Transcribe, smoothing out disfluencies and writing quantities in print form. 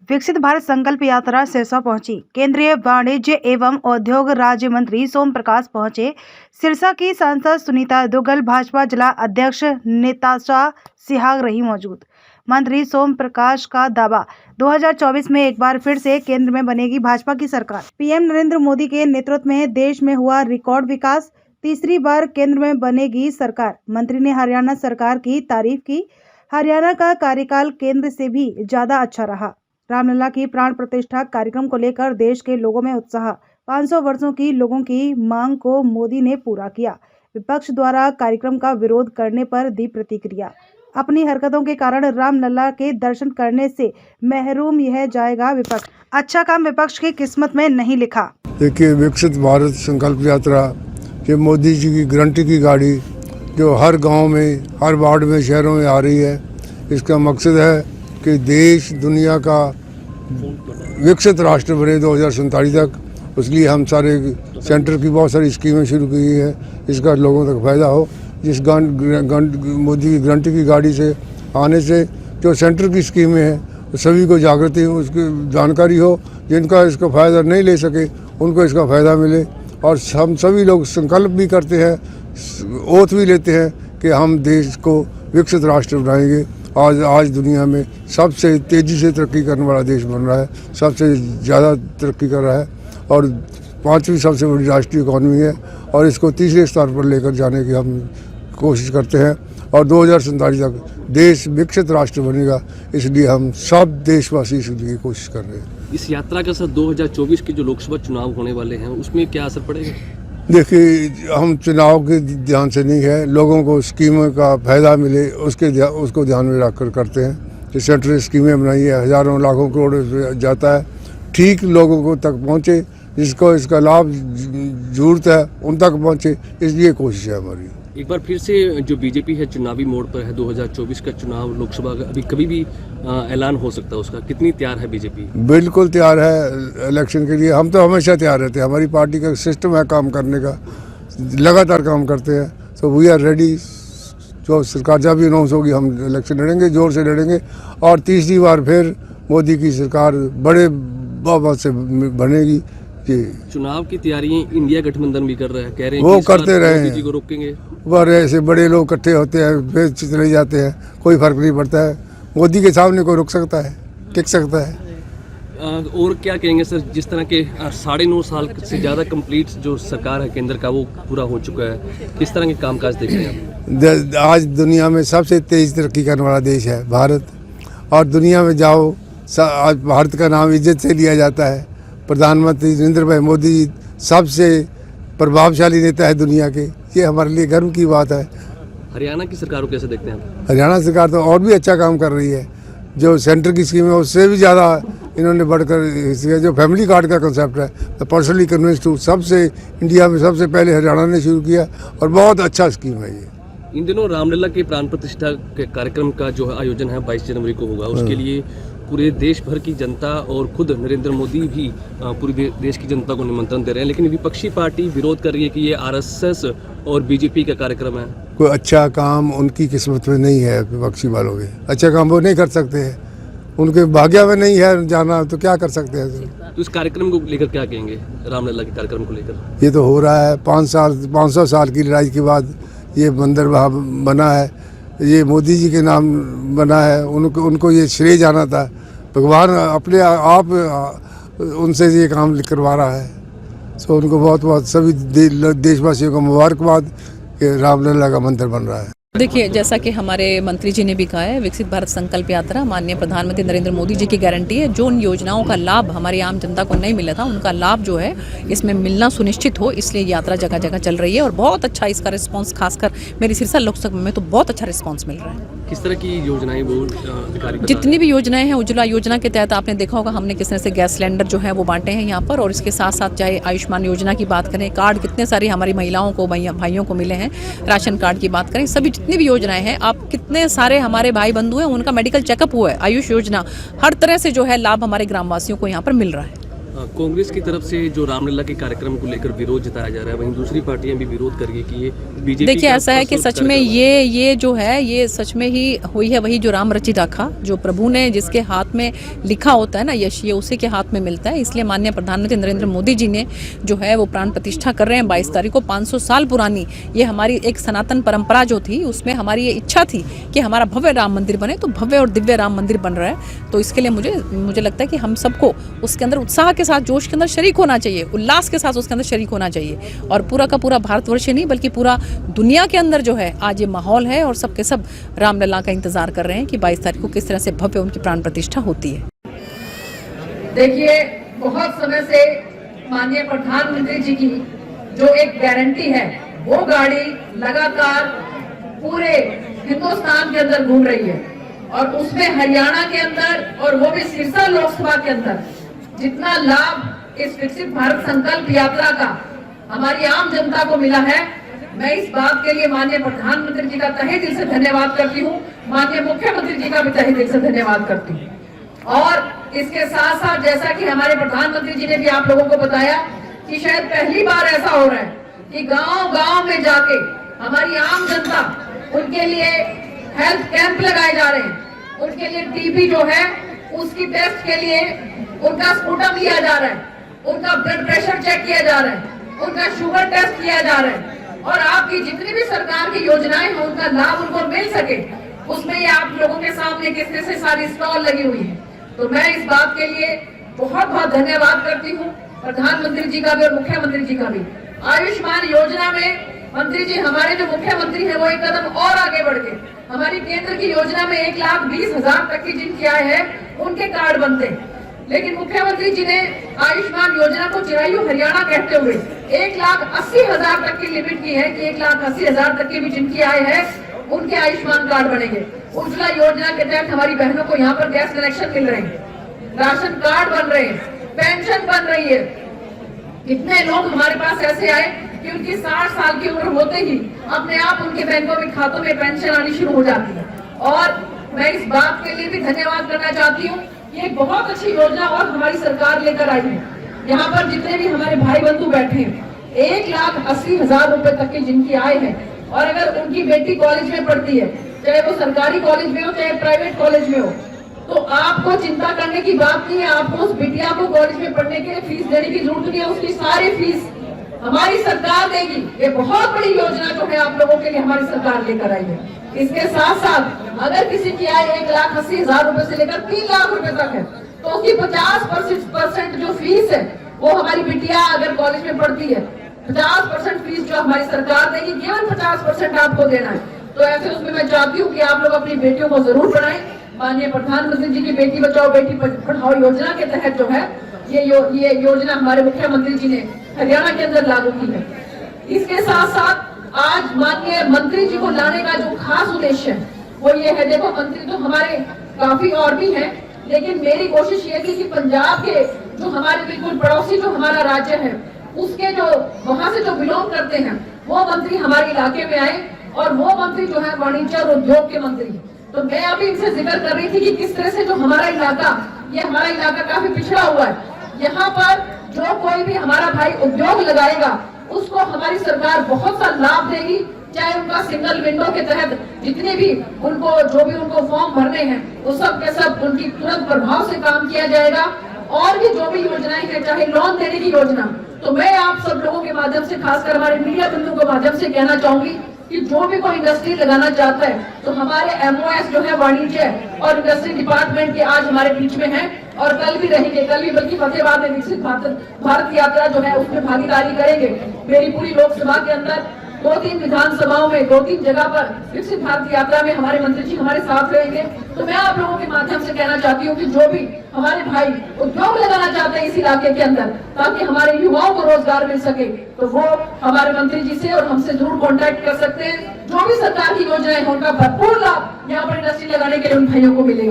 विकसित भारत संकल्प यात्रा सिरसा पहुंची। केंद्रीय वाणिज्य एवं उद्योग राज्य मंत्री सोम प्रकाश पहुंचे। सिरसा की सांसद सुनीता दुग्गल, भाजपा जिला अध्यक्ष निताशा सिहाग रही मौजूद। मंत्री सोम प्रकाश का दावा, 2024 में एक बार फिर से केंद्र में बनेगी भाजपा की सरकार। पीएम नरेंद्र मोदी के नेतृत्व में देश में हुआ रिकॉर्ड विकास, तीसरी बार केंद्र में बनेगी सरकार। मंत्री ने हरियाणा सरकार की तारीफ की। हरियाणा का कार्यकाल केंद्र से भी ज्यादा अच्छा रहा। रामलला की प्राण प्रतिष्ठा कार्यक्रम को लेकर देश के लोगों में उत्साह। 500 वर्षों की लोगों की मांग को मोदी ने पूरा किया। विपक्ष द्वारा कार्यक्रम का विरोध करने पर दी प्रतिक्रिया। अपनी हरकतों के कारण रामलला के दर्शन करने से महरूम यह जाएगा विपक्ष। अच्छा काम विपक्ष की किस्मत में नहीं लिखा। देखिए, विकसित भारत संकल्प यात्रा, ये मोदी जी की गारंटी की गाड़ी जो हर गांव में, हर वार्ड में, शहरों में आ रही है, इसका मकसद है कि देश दुनिया का विकसित राष्ट्र बने 2047 तक। इसलिए हम सारे सेंटर की बहुत सारी स्कीमें शुरू की है, इसका लोगों तक फ़ायदा हो। जिस मोदी की गारंटी की गाड़ी से आने से जो सेंटर की स्कीमें हैं सभी को जागृति, उसकी जानकारी हो। जिनका इसका फ़ायदा नहीं ले सके उनको इसका फ़ायदा मिले। और हम सभी लोग संकल्प भी करते हैं, ओथ भी लेते हैं कि हम देश को विकसित राष्ट्र बनाएंगे। आज दुनिया में सबसे तेज़ी से तरक्की करने वाला देश बन रहा है, सबसे ज़्यादा तरक्की कर रहा है और 5वीं सबसे बड़ी राष्ट्रीय इकॉनमी है। और इसको तीसरे स्तर पर लेकर जाने की हम कोशिश करते हैं और 2047 तक देश विकसित राष्ट्र बनेगा। इसलिए हम सब देशवासी इसलिए कोशिश कर रहे हैं। इस यात्रा का असर 2024 के जो लोकसभा चुनाव होने वाले हैं उसमें क्या असर पड़ेगा? देखिए, हम चुनाव के ध्यान से नहीं है, लोगों को स्कीमों का फ़ायदा मिले उसको ध्यान में रखकर करते हैं। जो सेंट्रल स्कीमें बनाई है, हज़ारों लाखों करोड़ जाता है, ठीक लोगों को तक पहुँचे, जिसको इसका लाभ ज़रूरत है उन तक पहुँचे, इसलिए कोशिश है हमारी। एक बार फिर से जो बीजेपी है चुनावी मोड़ पर है। 2024 का चुनाव लोकसभा का अभी कभी भी ऐलान हो सकता है उसका, कितनी तैयार है बीजेपी? बिल्कुल तैयार है इलेक्शन के लिए। हम तो हमेशा तैयार रहते हैं, हमारी पार्टी का सिस्टम है काम करने का, लगातार काम करते हैं। तो वी आर रेडी। जो सरकार जब भी अनाउंस होगी हम इलेक्शन लड़ेंगे, जोर से लड़ेंगे और तीसरी बार फिर मोदी की सरकार बड़े बहुमत से बनेगी। चुनाव की तैयारियां इंडिया गठबंधन भी कर रहा है, कह रहे हैं वो करते रहे हैं, को रोकेंगे। वह ऐसे बड़े लोग इकट्ठे होते हैं, फिर चले जाते हैं, कोई फर्क नहीं पड़ता है। मोदी के सामने कोई रुक सकता है, टिक सकता है। और क्या कहेंगे सर, जिस तरह के 9.5 साल से ज़्यादा कंप्लीट जो सरकार है केंद्र का वो पूरा हो चुका है, किस तरह के कामकाज देख रहे हैं? आज दुनिया में सबसे तेज़ तरक्की करने वाला देश है भारत। और दुनिया में जाओ, आज भारत का नाम इज्जत से लिया जाता है। प्रधानमंत्री नरेंद्र भाई मोदी सबसे प्रभावशाली नेता है दुनिया के, ये हमारे लिए गर्व की बात है। हरियाणा की सरकार को कैसे देखते हैं? हरियाणा सरकार तो और भी अच्छा काम कर रही है। जो सेंटर की स्कीम है उससे भी ज़्यादा इन्होंने बढ़कर जो फैमिली कार्ड का कंसेप्ट है, तो पर्सनली कन्विंस्ड हूँ, सबसे इंडिया में सबसे पहले हरियाणा ने शुरू किया और बहुत अच्छा स्कीम है ये। इन दिनों रामलला के प्राण प्रतिष्ठा के कार्यक्रम का जो आयोजन है 22 जनवरी को होगा, उसके लिए पूरे देश भर की जनता और खुद नरेंद्र मोदी भी पूरे देश की जनता को निमंत्रण दे रहे हैं, लेकिन विपक्षी पार्टी विरोध कर रही है कि ये आरएसएस और बीजेपी का कार्यक्रम है। कोई अच्छा काम उनकी किस्मत में नहीं है, विपक्षी वालों के अच्छा काम वो नहीं कर सकते हैं, उनके भाग्य में नहीं है जाना, तो क्या कर सकते हैं? तो इस कार्यक्रम को लेकर क्या कहेंगे, रामलला के कार्यक्रम को लेकर? ये तो हो रहा है 500 साल की लड़ाई के बाद ये मंदिर वहाँ बना है, ये मोदी जी के नाम बना है। उनको ये श्रेय जाना था, भगवान अपने आप उनसे ये काम करवा रहा है। तो उनको बहुत बहुत सभी देशवासियों को मुबारकबाद कि रामलला का मंदिर बन रहा है। देखिए, जैसा कि हमारे मंत्री जी ने भी कहा है, विकसित भारत संकल्प यात्रा माननीय प्रधानमंत्री नरेंद्र मोदी जी की गारंटी है। जो उन योजनाओं का लाभ हमारी आम जनता को नहीं मिला था, उनका लाभ जो है इसमें मिलना सुनिश्चित हो, इसलिए यात्रा जगह जगह चल रही है और बहुत अच्छा इसका रिस्पांस, खासकर मेरी सिरसा लोकसभा में तो बहुत अच्छा रिस्पांस मिल रहा है। किस तरह की योजनाएं वो अधिकारी जितनी भी योजनाएं हैं, उज्ज्वला योजना के तहत आपने देखा होगा हमने किस तरह से गैस सिलेंडर जो है वो बांटे हैं यहाँ पर, और इसके साथ साथ चाहे आयुष्मान योजना की बात करें, कार्ड कितने सारी हमारी महिलाओं को, भाइयों को मिले हैं, राशन कार्ड की बात करें, सभी जितनी भी योजनाएं हैं, आप कितने सारे हमारे भाई बंधु हैं उनका मेडिकल चेकअप हुआ है, आयुष योजना, हर तरह से जो है लाभ हमारे ग्रामवासियों को यहाँ पर मिल रहा है। कांग्रेस की तरफ से जो रामलला के कार्यक्रम को लेकर विरोध जताया जा रहा है, वहीं दूसरी पार्टियां भी विरोध कर रही है कि ये बीजेपी। देखिए ऐसा है कि सच में ये जो है ये सच में ही हुई है वही जो राम रची राखा, जो प्रभु ने जिसके हाथ में लिखा होता है ना यश, ये उसी के हाथ में मिलता है। इसलिए माननीय प्रधानमंत्री नरेंद्र मोदी जी ने जो है वो प्राण प्रतिष्ठा कर रहे हैं 22 तारीख को। 500 साल पुरानी ये हमारी एक सनातन परंपरा जो थी उसमें हमारी ये इच्छा थी कि हमारा भव्य राम मंदिर बने, तो भव्य और दिव्य राम मंदिर बन रहा है। तो इसके लिए मुझे लगता है कि हम सबको उसके अंदर उत्साह के साथ, जोश के अंदर शरीक होना चाहिए, उल्लास के साथ उसके अंदर शरीक होना चाहिए। और पूरा का पूरा भारतवर्ष नहीं बल्कि पूरा दुनिया के अंदर जो है आज ये माहौल है और सबके सब रामलला का इंतजार कर रहे हैं कि 22 तारीख को किस तरह से भव्य उनकी प्राण प्रतिष्ठा होती है। देखिए बहुत समय से माननीय प्रधानमंत्री जी की जो एक गारंटी है वो गाड़ी लगातार पूरे हिंदुस्तान के अंदर घूम रही है और उसमें हरियाणा के अंदर और वो भी सिरसा लोकसभा के अंदर जितना लाभ इस विकसित भारत संकल्प यात्रा का हमारी आम जनता को मिला है, मैं इस बात के लिए माननीय प्रधानमंत्री जी का तहे दिल से धन्यवाद करती हूँ, माननीय मुख्यमंत्री जी का भी तहे दिल से धन्यवाद करती हूँ। और इसके साथ साथ जैसा कि हमारे प्रधानमंत्री जी ने भी आप लोगों को बताया कि शायद पहली बार ऐसा हो रहा है कि गांव-गांव में जाके हमारी आम जनता उनके लिए हेल्थ कैंप लगाए जा रहे हैं, उनके लिए टीबी जो है उसकी टेस्ट के लिए उनका स्पुटम लिया जा रहा है, उनका ब्लड प्रेशर चेक किया जा रहा है, उनका शुगर टेस्ट किया जा रहा है और आपकी जितनी भी सरकार की योजनाएं हैं उनका लाभ उनको मिल सके उसमें ये आप लोगों के सामने किस तरह से सारी स्टॉल लगी हुई है। तो मैं इस बात के लिए बहुत बहुत धन्यवाद करती हूँ प्रधानमंत्री जी का भी और मुख्यमंत्री जी का भी। आयुष्मान योजना में मंत्री जी हमारे जो मुख्यमंत्री हैं वो एक कदम और आगे बढ़ गए, हमारी केंद्र की योजना में 1,20,000 तक की जिनकी आय है उनके कार्ड बनते हैं, लेकिन मुख्यमंत्री जी ने आयुष्मान योजना को चिरायु हरियाणा कहते हुए 1,80,000 तक की लिमिट की है कि 1,80,000 तक की भी जिनकी आय है उनके आयुष्मान कार्ड बनेंगे। उज्ज्वला योजना के तहत हमारी बहनों को यहाँ पर गैस कनेक्शन मिल रहे हैं, राशन कार्ड बन रहे हैं, पेंशन बन रही है। कितने लोग हमारे पास ऐसे आए कि उनकी 60 साल की उम्र होते ही अपने आप उनके बैंकों में खातों में पेंशन आनी शुरू हो जाती है। और मैं इस बात के लिए भी धन्यवाद करना चाहती हूँ, ये बहुत अच्छी योजना और हमारी सरकार लेकर आई है। यहाँ पर जितने भी हमारे भाई बंधु बैठे हैं 1,80,000 रुपए तक की जिनकी आय है और अगर उनकी बेटी कॉलेज में पढ़ती है, चाहे वो सरकारी कॉलेज में हो चाहे प्राइवेट कॉलेज में हो, तो आपको चिंता करने की बात नहीं है, आपको उस बिटिया को कॉलेज में पढ़ने के लिए फीस देने की जरूरत नहीं है, उसकी सारी फीस हमारी सरकार देगी। ये बहुत बड़ी योजना जो है आप लोगों के लिए हमारी सरकार लेकर आई है। इसके साथ साथ अगर किसी की आय 1,80,000 रुपए से लेकर 3 लाख रुपए तक है तो उसकी 50% जो फीस है वो हमारी बिटिया अगर कॉलेज में पढ़ती है 50% फीस जो हमारी सरकार देगी, केवल 50% आपको देना है। तो ऐसे उसमें मैं चाहती हूँ कि आप लोग अपनी बेटियों को जरूर पढ़ाएं। माननीय प्रधानमंत्री जी की बेटी बचाओ बेटी पढ़ाओ योजना के तहत जो है ये योजना हमारे मुख्यमंत्री जी ने हरियाणा के अंदर लागू की है। इसके साथ साथ आज माननीय मंत्री जी को लाने का जो खास उद्देश्य है वो ये है, देखो मंत्री तो हमारे काफी और भी हैं, लेकिन मेरी कोशिश ये थी कि पंजाब के जो हमारे बिल्कुल पड़ोसी जो हमारा राज्य है उसके जो वहां से जो बिलोंग करते हैं वो मंत्री हमारे इलाके में आए और वो मंत्री जो है वाणिज्य और उद्योग के मंत्री। तो मैं अभी इनसे जिक्र कर रही थी कि किस तरह से जो हमारा इलाका काफी पिछड़ा हुआ है, यहाँ पर जो कोई भी हमारा भाई उद्योग लगाएगा उसको हमारी सरकार बहुत सा लाभ देगी, चाहे उनका सिंगल विंडो के तहत जितने भी उनको फॉर्म भरने हैं वो सब के सब उनकी तुरंत प्रभाव से काम किया जाएगा। और भी जो भी योजनाएं हैं, चाहे लोन देने की योजना, तो मैं आप सब लोगों के माध्यम से खासकर हमारे मीडिया बंधुओं के माध्यम से कहना चाहूंगी कि जो भी कोई इंडस्ट्री लगाना चाहता है तो हमारे MOS जो है वाणिज्य और इंडस्ट्री डिपार्टमेंट के आज हमारे बीच में है और कल भी रहेंगे, कल भी बल्कि फतेहाबाद में विकसित भारत यात्रा जो है उसमें भागीदारी करेंगे। मेरी पूरी लोकसभा के अंदर 2-3 विधानसभाओं में 2-3 जगह पर विकसित भारत यात्रा में हमारे मंत्री जी हमारे साथ रहेंगे। तो मैं आप लोगों के माध्यम से कहना चाहती हूँ कि जो भी हमारे भाई उद्योग लगाना चाहते हैं इस इलाके के अंदर ताकि हमारे युवाओं को रोजगार मिल सके, तो वो हमारे मंत्री जी से और हमसे जरूर कॉन्टेक्ट कर सकते हैं। जो भी सरकार की योजनाएं हैं उनका भरपूर लाभ यहाँ पर इंडस्ट्री लगाने के लिए उन भाइयों को मिलेगा।